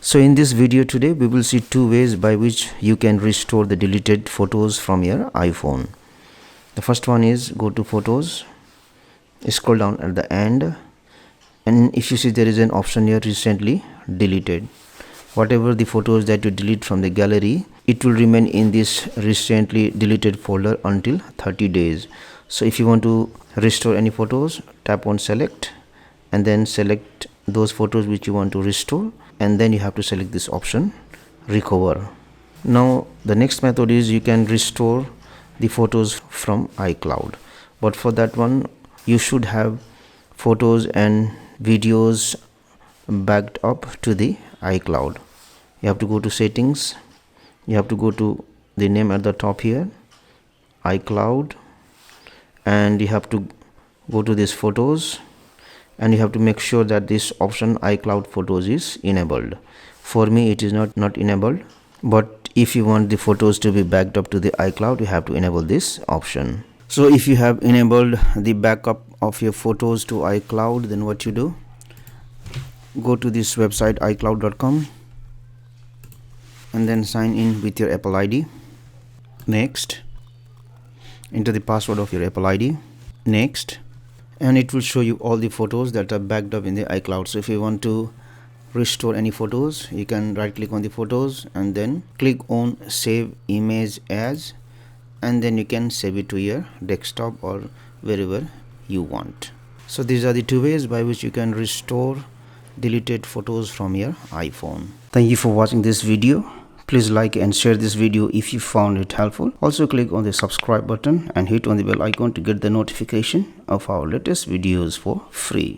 So in this video today we will see two ways by which you can restore the deleted photos from your iPhone. The first one is go to photos, scroll down at the end, and if you see there is an option here recently deleted. Whatever the photos that you delete from the gallery, it will remain in this recently deleted folder until 30 days. So if you want to restore any photos, tap on select and then select those photos which you want to restore, and then you have to select this option recover. Now the next method is you can restore the photos from iCloud, but for that one you should have photos and videos backed up to the iCloud. You have to go to settings, you have to go to the name at the top here, iCloud, and you have to go to this photos, and you have to make sure that this option iCloud photos is enabled. For me it is not enabled, but if you want the photos to be backed up to the iCloud, you have to enable this option. So if you have enabled the backup of your photos to iCloud, then what you do, go to this website iCloud.com and then sign in with your Apple ID. Next, enter the password of your Apple ID. Next, and it will show you all the photos that are backed up in the iCloud. So if you want to restore any photos, you can right click on the photos and then click on save image as, and then you can save it to your desktop or wherever you want. So these are the two ways by which you can restore deleted photos from your iPhone. Thank you for watching this video. Please like and share this video if you found it helpful. Also click on the subscribe button and hit on the bell icon to get the notification of our latest videos for free.